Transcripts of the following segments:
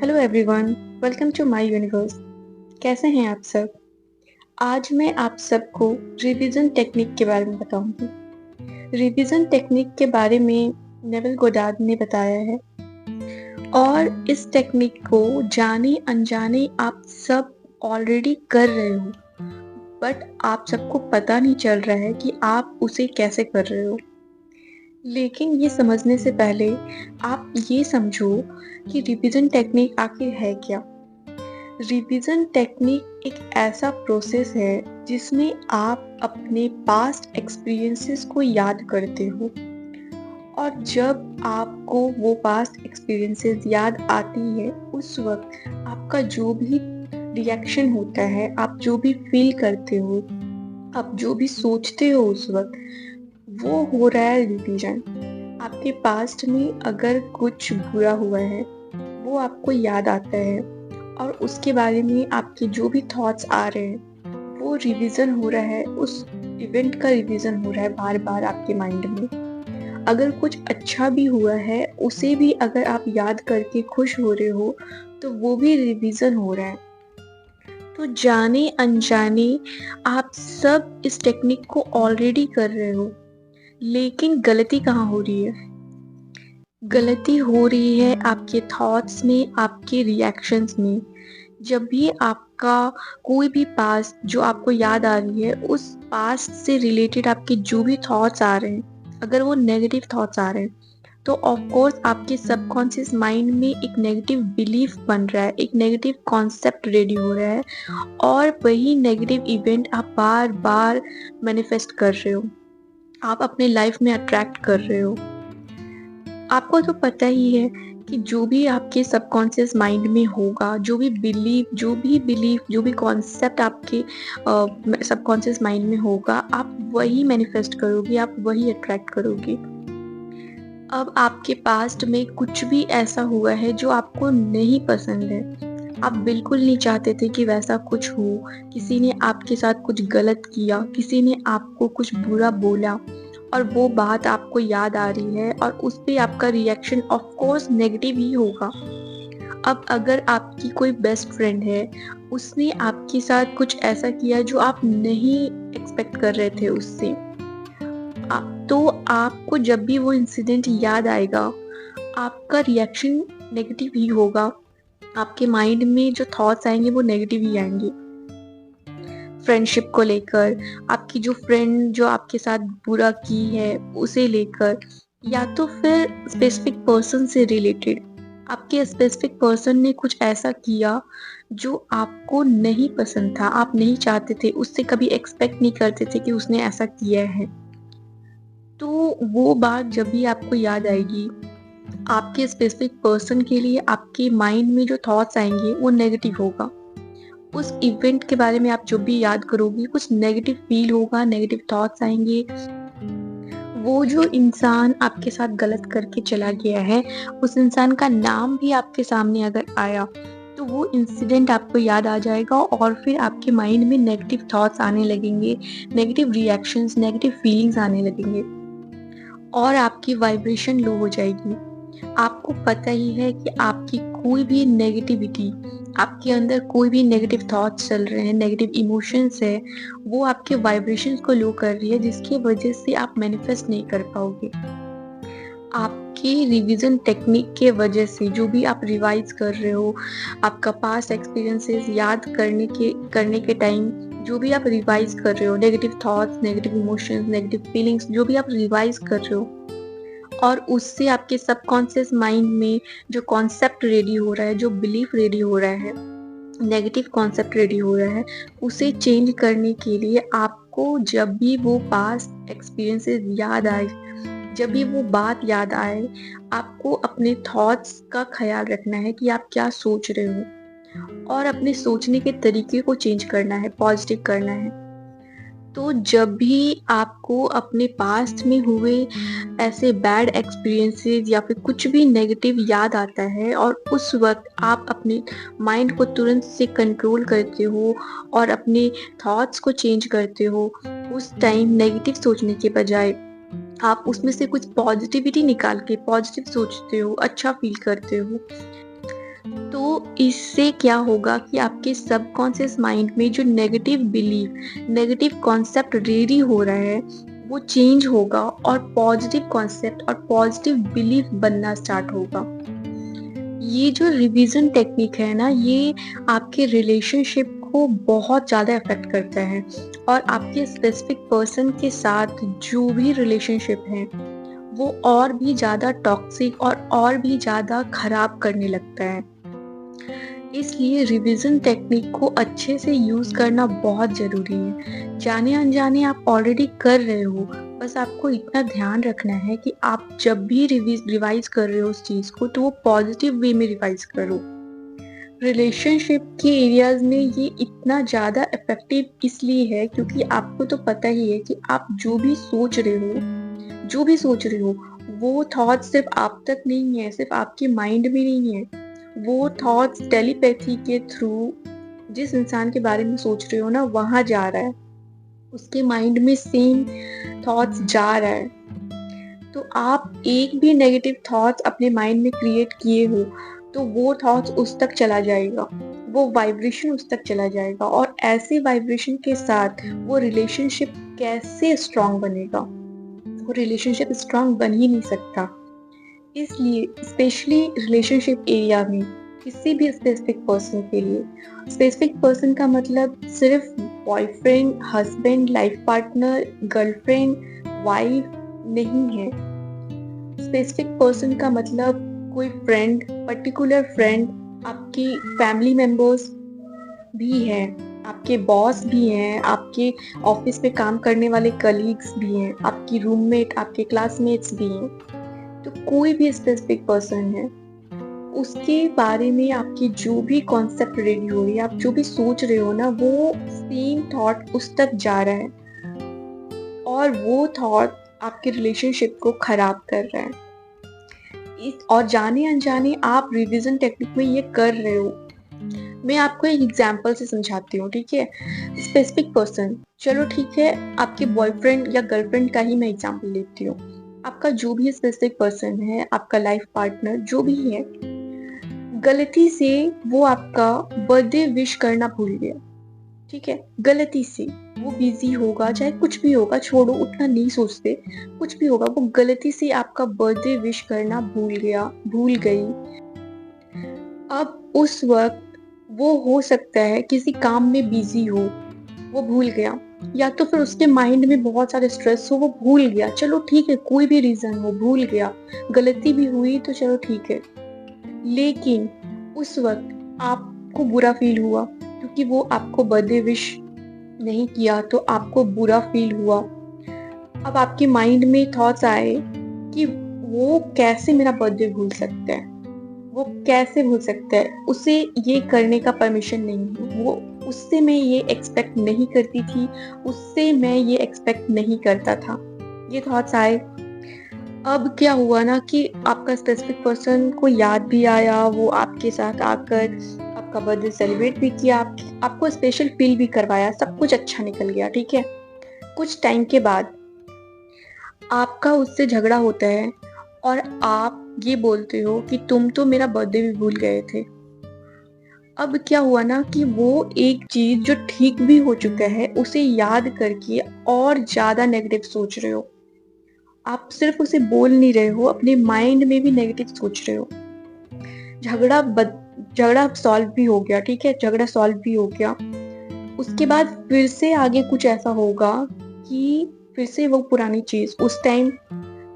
Hello everyone, welcome to my universe. कैसे हैं आप सब? आज मैं आप सबको रिवीजन टेक्निक के बारे में बताऊंगी। रिवीजन टेक्निक के बारे में नेविल गोडार्ड ने बताया है और इस टेक्निक को जाने अनजाने आप सब ऑलरेडी कर रहे हो, बट आप सबको पता नहीं चल रहा है कि आप उसे कैसे कर रहे हो। लेकिन ये समझने से पहले आप ये समझो कि रिवीजन टेक्निक आखिर है क्या। रिवीजन टेक्निक एक ऐसा प्रोसेस है जिसमें आप अपने पास्ट एक्सपीरियंसेस को याद करते हो, और जब आपको वो पास्ट एक्सपीरियंसेस याद आती है उस वक्त आपका जो भी रिएक्शन होता है, आप जो भी फील करते हो, आप जो भी सोचते हो उस वक्त, वो हो रहा है रिवीजन। आपके पास्ट में अगर कुछ बुरा हुआ है वो आपको याद आता है और उसके बारे में आपके जो भी थॉट्स आ रहे हैं वो रिवीजन हो रहा है, उस इवेंट का रिवीजन हो रहा है बार बार आपके माइंड में। अगर कुछ अच्छा भी हुआ है उसे भी अगर आप याद करके खुश हो रहे हो तो वो भी रिवीजन हो रहा है। तो जाने अनजाने आप सब इस टेक्निक को ऑलरेडी कर रहे हो, लेकिन गलती कहाँ हो रही है? गलती हो रही है आपके थॉट्स में, आपके रिएक्शंस में। जब भी आपका कोई भी पास्ट जो आपको याद आ रही है, उस पास्ट से रिलेटेड आपके जो भी थॉट्स आ रहे हैं, अगर वो नेगेटिव थॉट्स आ रहे हैं तो ऑफ कोर्स आपके सबकॉन्शियस माइंड में एक नेगेटिव बिलीफ बन रहा है, एक नेगेटिव कॉन्सेप्ट रेडी हो रहा है, और वही नेगेटिव इवेंट आप बार बार मैनिफेस्ट कर रहे हो, आप अपने लाइफ में अट्रैक्ट कर रहे हो। आपको तो पता ही है कि जो भी आपके सबकॉन्शियस माइंड में होगा, जो भी बिलीफ, जो भी कॉन्सेप्ट आपके सबकॉन्शियस माइंड में होगा, आप वही मैनिफेस्ट करोगे, आप वही अट्रैक्ट करोगे। अब आपके पास्ट में कुछ भी ऐसा हुआ है जो आपको नहीं पसंद है, आप बिल्कुल नहीं चाहते थे कि वैसा कुछ हो, किसी ने आपके साथ कुछ गलत किया, किसी ने आपको कुछ बुरा बोला और वो बात आपको याद आ रही है और उस पे आपका रिएक्शन ऑफ कोर्स नेगेटिव ही होगा। अब अगर आपकी कोई बेस्ट फ्रेंड है, उसने आपके साथ कुछ ऐसा किया जो आप नहीं एक्सपेक्ट कर रहे थे उससे, तो आपको जब भी वो इंसिडेंट याद आएगा आपका रिएक्शन नेगेटिव ही होगा। आपके माइंड में जो थॉट्स आएंगे वो नेगेटिव ही आएंगे। फ्रेंडशिप को लेकर, आपकी जो फ्रेंड जो आपके साथ बुरा की है उसे लेकर, या तो फिर स्पेसिफिक पर्सन से रिलेटेड, आपके स्पेसिफिक पर्सन ने कुछ ऐसा किया जो आपको नहीं पसंद था, आप नहीं चाहते थे, उससे कभी एक्सपेक्ट नहीं करते थे कि उसने ऐसा किया है। तो वो बात जब भी आपको याद आएगी, आपके स्पेसिफिक पर्सन के लिए आपके माइंड में जो थॉट्स आएंगे वो नेगेटिव होगा। उस इवेंट के बारे में आप जो भी याद करोगे कुछ नेगेटिव फील होगा, नेगेटिव थॉट्स आएंगे। वो जो इंसान आपके साथ गलत करके चला गया है, उस इंसान का नाम भी आपके सामने अगर आया तो वो इंसिडेंट आपको याद आ जाएगा और फिर आपके माइंड में नेगेटिव थॉट्स आने लगेंगे, नेगेटिव रिएक्शंस, नेगेटिव फीलिंग्स आने लगेंगे और आपकी वाइब्रेशन लो हो जाएगी। आपको पता ही है कि आपकी कोई भी नेगेटिविटी, आपके अंदर कोई भी नेगेटिव थॉट्स चल रहे हैं, नेगेटिव इमोशंस है, वो आपके वाइब्रेशंस को लो कर रही है, जिसकी वजह से आप मैनिफेस्ट नहीं कर पाओगे। आपकी रिवीजन टेक्निक के वजह से जो भी आप रिवाइज कर रहे हो, आपका पास्ट एक्सपीरियंसेस याद करने के टाइम जो भी आप रिवाइज कर रहे हो, negative thoughts, negative emotions, negative feelings जो भी आप रिवाइज कर रहे हो, और उससे आपके सबकॉन्शियस माइंड में जो कॉन्सेप्ट रेडी हो रहा है, जो बिलीफ रेडी हो रहा है, नेगेटिव कॉन्सेप्ट रेडी हो रहा है, उसे चेंज करने के लिए आपको जब भी वो पास्ट एक्सपीरियंसेस याद आए, जब भी वो बात याद आए, आपको अपने थॉट्स का ख्याल रखना है कि आप क्या सोच रहे हो और अपने सोचने के तरीके को चेंज करना है, पॉजिटिव करना है। तो जब भी आपको अपने पास्ट में हुए ऐसे बैड एक्सपीरियंसेस या फिर कुछ भी नेगेटिव याद आता है और उस वक्त आप अपने माइंड को तुरंत से कंट्रोल करते हो और अपने थॉट्स को चेंज करते हो, उस टाइम नेगेटिव सोचने के बजाय आप उसमें से कुछ पॉजिटिविटी निकाल के पॉजिटिव सोचते हो, अच्छा फील करते हो। तो इससे क्या होगा कि आपके सबकॉन्शियस माइंड में जो negative belief, negative concept ready हो रहा है, वो चेंज होगा और पॉजिटिव कॉन्सेप्ट और पॉजिटिव बिलीफ बनना स्टार्ट होगा। ये जो रिवीजन टेक्निक है ना, ये आपके रिलेशनशिप को बहुत ज़्यादा अफेक्ट करता है और आपके स्पेसिफिक पर्सन के साथ जो भी रिलेशनशिप है वो और भी ज़्यादा टॉक्सिक और भी ज़्यादा खराब करने लगता है। इसलिए रिवीजन टेक्निक को अच्छे से यूज़ करना बहुत ज़रूरी है। जाने अनजाने आप ऑलरेडी कर रहे हो, बस आपको इतना ध्यान रखना है कि आप जब भी रिवाइज कर रहे हो उस चीज़ को, तो वो पॉजिटिव वे में रिवाइज करो। रिलेशनशिप के एरियाज में ये इतना ज़्यादा इफेक्टिव इसलिए है क्योंकि आपको तो पता ही है कि आप जो भी सोच रहे हो, वो थॉट्स सिर्फ आप तक नहीं है, सिर्फ आपके माइंड में नहीं है। वो थॉट्स टेलीपैथी के थ्रू जिस इंसान के बारे में सोच रहे हो ना, वहां जा रहा है, उसके माइंड में सेम थॉट्स जा रहा है। तो आप एक भी नेगेटिव थॉट्स अपने माइंड में क्रिएट किए हो तो वो थॉट्स उस तक चला जाएगा, वो वाइब्रेशन उस तक चला जाएगा और ऐसे वाइब्रेशन के साथ वो रिलेशनशिप कैसे स्ट्रांग बनेगा? वो रिलेशनशिप स्ट्रांग बन ही नहीं सकता। इसलिए स्पेशली रिलेशनशिप एरिया में किसी भी स्पेसिफिक पर्सन के लिए, स्पेसिफिक पर्सन का मतलब सिर्फ boyfriend, husband, life partner, girlfriend, wife नहीं है। स्पेसिफिक पर्सन का मतलब कोई फ्रेंड, पर्टिकुलर फ्रेंड, आपकी फैमिली मेंबर्स भी हैं, आपके बॉस भी हैं, आपके ऑफिस में काम करने वाले कलीग्स भी हैं, आपकी रूममेट, आपके क्लासमेट्स भी हैं। तो कोई भी स्पेसिफिक पर्सन है, उसके बारे में आपकी जो भी कॉन्सेप्ट रेडी हो रही है, आप जो भी सोच रहे हो ना, वो सेम थॉट उस तक जा रहा है और वो थॉट आपके रिलेशनशिप को खराब कर रहा है। और जाने अनजाने आप रिवीजन टेक्निक में ये कर रहे हो। मैं आपको एक एग्जांपल से समझाती हूँ, ठीक है? स्पेसिफिक पर्सन, चलो ठीक है, आपके बॉयफ्रेंड या गर्लफ्रेंड का ही मैं एग्जांपल लेती हूँ। आपका जो भी स्पेसिफिक पर्सन है, आपका लाइफ पार्टनर जो भी है, गलती से वो आपका बर्थडे विश करना भूल गया, ठीक है? गलती से वो बिजी होगा, चाहे कुछ भी होगा, छोड़ो, उतना नहीं सोचते, कुछ भी होगा, वो गलती से आपका बर्थडे विश करना भूल गई। अब उस वक्त वो हो सकता है किसी काम में बिजी हो, वो भूल गया, या तो फिर उसके माइंड में बहुत सारे स्ट्रेस हो, वो भूल गया। चलो ठीक है, कोई भी रीजन हो, भूल गया, गलती भी हुई तो चलो ठीक है। लेकिन उस वक्त आपको बुरा फील हुआ क्योंकि वो आपको बर्थडे विश नहीं किया, तो आपको बुरा फील हुआ। अब आपके माइंड में थॉट्स आए कि वो कैसे मेरा बर्थडे भूल सकता है, वो कैसे भूल सकता है, उसे ये करने का परमिशन नहीं है, वो उससे मैं ये एक्सपेक्ट नहीं करती थी, उससे मैं ये एक्सपेक्ट नहीं करता था। ये थॉट्स आए। अब क्या हुआ ना कि आपका स्पेसिफिक पर्सन को याद भी आया, वो आपके साथ आकर आपका बर्थडे सेलिब्रेट भी किया, आपको स्पेशल फील भी करवाया, सब कुछ अच्छा निकल गया, ठीक है? कुछ टाइम के बाद आपका उससे झगड़ा होता है और आप ये बोलते हो कि तुम तो मेरा बर्थडे भी भूल गए थे। अब क्या हुआ ना कि वो एक चीज जो ठीक भी हो चुका है, उसे याद करके और ज्यादा नेगेटिव सोच रहे हो। आप सिर्फ उसे बोल नहीं रहे हो, अपने माइंड में भी नेगेटिव सोच रहे हो। झगड़ा सॉल्व भी हो गया, ठीक है? झगड़ा सॉल्व भी हो गया। उसके बाद फिर से आगे कुछ ऐसा होगा कि फिर से वो पुरानी चीज, उस टाइम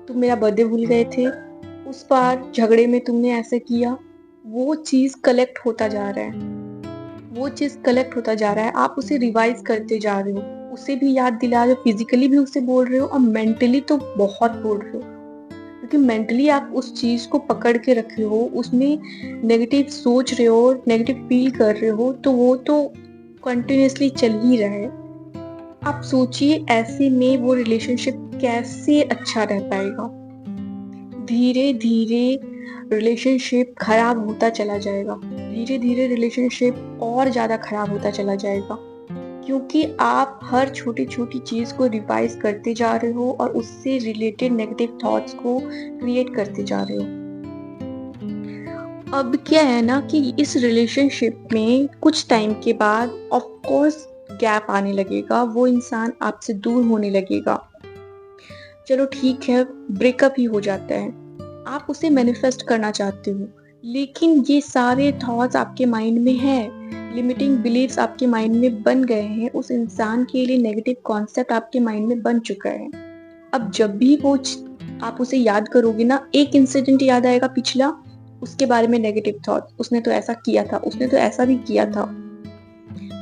तुम मेरा बर्थडे भूल गए थे, उस बार झगड़े में तुमने ऐसे किया, वो चीज कलेक्ट होता जा रहा है, वो चीज कलेक्ट होता जा रहा है। आप उसे रिवाइज करते जा रहे हो, उसे भी याद दिला रहे हो, फिजिकली भी उसे बोल रहे हो और मेंटली तो बहुत बोल रहे हो, क्योंकि मेंटली आप उस चीज को पकड़ के रखे हो, उसमें नेगेटिव सोच रहे हो, नेगेटिव फील कर रहे हो, तो वो तो कंटिन्यूअसली चल ही रहा है। आप सोचिए ऐसे में वो रिलेशनशिप कैसे अच्छा रह पाएगा? धीरे धीरे रिलेशनशिप खराब होता चला जाएगा, धीरे धीरे रिलेशनशिप और ज्यादा खराब होता चला जाएगा, क्योंकि आप हर छोटी छोटी चीज को रिवाइज करते जा रहे हो और उससे रिलेटेड नेगेटिव थॉट्स को क्रिएट करते जा रहे हो। अब क्या है ना कि इस रिलेशनशिप में कुछ टाइम के बाद ऑफ कोर्स गैप आने लगेगा, वो इंसान आपसे दूर होने लगेगा। चलो ठीक है, ब्रेकअप ही हो जाता है, आप उसे मैनिफेस्ट करना चाहते हो, लेकिन ये सारे थॉट्स आपके माइंड में हैं, लिमिटिंग बिलीफ्स आपके माइंड में बन गए हैं, उस इंसान के लिए नेगेटिव कॉन्सेप्ट आपके माइंड में बन चुका है। अब जब भी आप उसे याद करोगे ना, एक इंसिडेंट याद आएगा पिछला, उसके बारे में नेगेटिव थॉट, उसने तो ऐसा किया था, उसने तो ऐसा भी किया था।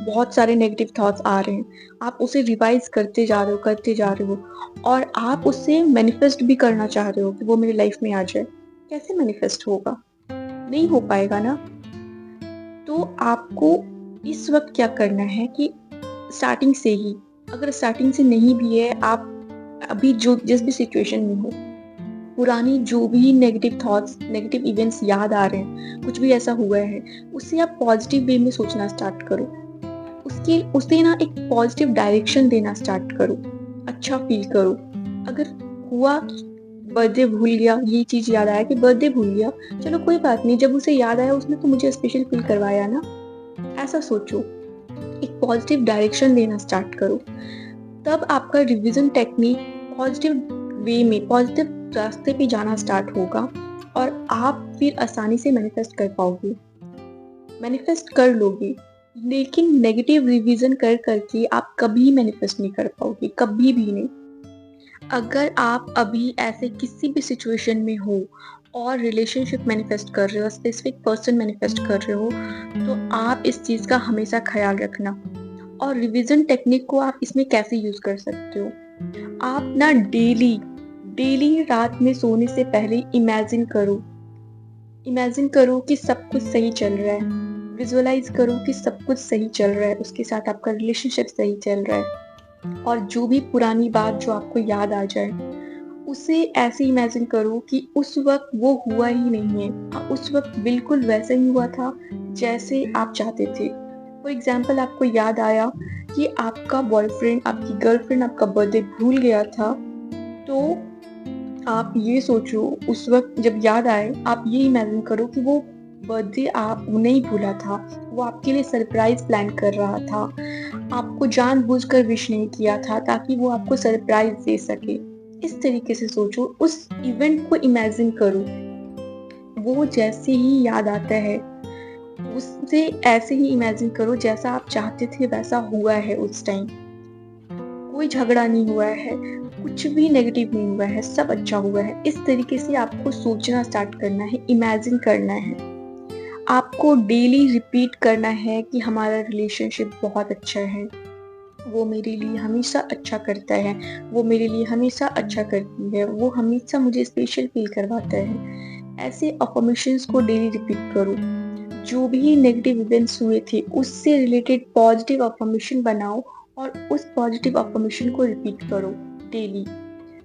बहुत सारे नेगेटिव थॉट्स आ रहे हैं, आप उसे रिवाइज करते जा रहे हो, करते जा रहे हो, और आप उससे मैनिफेस्ट भी करना चाह रहे हो कि वो मेरी लाइफ में आ जाए। कैसे मैनिफेस्ट होगा? नहीं हो पाएगा ना। तो आपको इस वक्त क्या करना है कि स्टार्टिंग से ही, अगर स्टार्टिंग से नहीं भी है, आप अभी जो जिस भी सिचुएशन में हो, पुरानी जो भी नेगेटिव थॉट्स, नेगेटिव इवेंट्स याद आ रहे हैं, कुछ भी ऐसा हुआ है, उससे आप पॉजिटिव वे में सोचना स्टार्ट करो। उसे ना एक पॉजिटिव डायरेक्शन देना स्टार्ट करो, अच्छा फील करो। अगर हुआ बर्थडे भूल गया, ये चीज याद आया कि बर्थडे भूल गया, चलो कोई बात नहीं, जब उसे याद आया उसने तो मुझे स्पेशल फील करवाया ना, ऐसा सोचो, एक पॉजिटिव डायरेक्शन देना स्टार्ट करो। तब आपका रिवीजन टेक्निक पॉजिटिव वे में, पॉजिटिव रास्ते पे जाना स्टार्ट होगा, और आप फिर आसानी से मैनिफेस्ट कर पाओगे, मैनिफेस्ट कर लोगे। लेकिन नेगेटिव रिवीजन कर करके आप कभी मैनिफेस्ट नहीं कर पाओगे, कभी भी नहीं। अगर आप अभी ऐसे किसी भी सिचुएशन में हो और रिलेशनशिप मैनिफेस्ट कर रहे हो, स्पेसिफिक पर्सन मैनिफेस्ट कर रहे हो, तो आप इस चीज का हमेशा ख्याल रखना। और रिवीजन टेक्निक को आप इसमें कैसे यूज कर सकते हो? आप ना डेली डेली रात में सोने से पहले इमेजिन करो कि सब कुछ सही चल रहा है, विजुअलाइज करो कि सब कुछ सही चल रहा है, उसके साथ आपका रिलेशनशिप सही चल रहा है, और जो भी पुरानी बात जो आपको याद आ जाए, उसे ऐसे इमेजिन करो कि उस वक्त वो हुआ ही नहीं है, उस वक्त बिल्कुल वैसा ही हुआ था जैसे आप चाहते थे। फॉर एग्जाम्पल, आपको याद आया कि आपका बॉयफ्रेंड, आपकी गर्लफ्रेंड आपका बर्थडे भूल गया था, तो आप ये सोचो, उस वक्त जब याद आए, आप ये इमेजिन करो कि वो बर्थडे आप नहीं भूला था, वो आपके लिए सरप्राइज प्लान कर रहा था, आपको जानबूझकर विश नहीं किया था ताकि वो आपको सरप्राइज दे सके। इस तरीके से सोचो, उस इवेंट को इमेजिन करो, वो जैसे ही याद आता है, उससे ऐसे ही इमेजिन करो जैसा आप चाहते थे वैसा हुआ है उस टाइम। कोई झगड़ा नहीं हुआ है, कुछ भी नेगेटिव नहीं हुआ है, सब अच्छा हुआ है। इस तरीके से आपको सोचना स्टार्ट करना है, इमेजिन करना है। आपको डेली रिपीट करना है कि हमारा रिलेशनशिप बहुत अच्छा है, वो मेरे लिए हमेशा अच्छा करता है, वो मेरे लिए हमेशा अच्छा करती है, वो हमेशा मुझे स्पेशल फील करवाता है। ऐसे अफर्मेशंस को डेली रिपीट करो। जो भी नेगेटिव इवेंट्स हुए थे उससे रिलेटेड पॉजिटिव अफर्मेशन बनाओ, और उस पॉजिटिव अफर्मेशन को रिपीट करो डेली।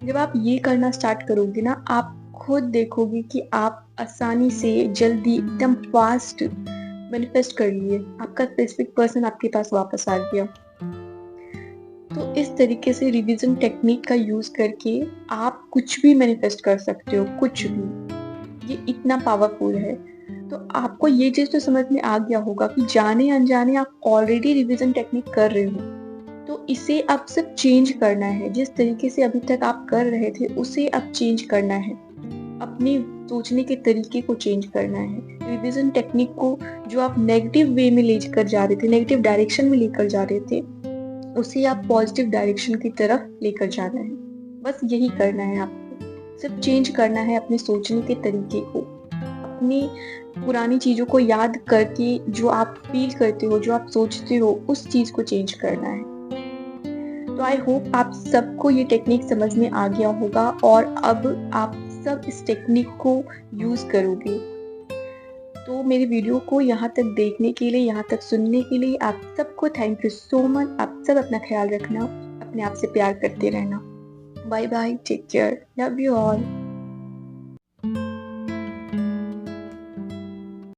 जब आप ये करना स्टार्ट करोगे ना, आप खुद देखोगे कि आप आसानी से, जल्दी, एकदम फास्ट मैनिफेस्ट कर लिए, आपका स्पेसिफिक पर्सन आपके पास वापस आ गया। तो इस तरीके से रिवीजन टेक्निक का यूज करके आप कुछ भी मैनिफेस्ट कर सकते हो, कुछ भी। ये इतना पावरफुल है। तो आपको ये चीज तो समझ में आ गया होगा कि जाने अनजाने आप ऑलरेडी रिवीजन टेक्निक कर रहे हो, तो इसे अब सिर्फ चेंज करना है। जिस तरीके से अभी तक आप कर रहे थे उसे अब चेंज करना है, अपने सोचने के तरीके को चेंज करना है। रिवीजन टेक्निक को जो आप नेगेटिव वे में लेकर जा रहे थे, नेगेटिव डायरेक्शन में लेकर जा रहे थे, उसे आप पॉजिटिव डायरेक्शन की तरफ लेकर जाना है। बस यही करना है आपको, सिर्फ चेंज करना है अपने सोचने के तरीके को, अपनी पुरानी चीजों को याद करके जो आप फील करते हो, जो आप सोचते हो, उस चीज को चेंज करना है। तो आई होप आप सबको ये टेक्निक समझ में आ गया होगा, और अब आप सब इस टेक्निक को यूज करोगे। तो मेरी वीडियो को यहाँ तक देखने के लिए, यहाँ तक सुनने के लिए आप सबको थैंक यू सो मच। आप सब अपना ख्याल रखना, अपने आप से प्यार करते रहना। Bye bye, take care, love you all.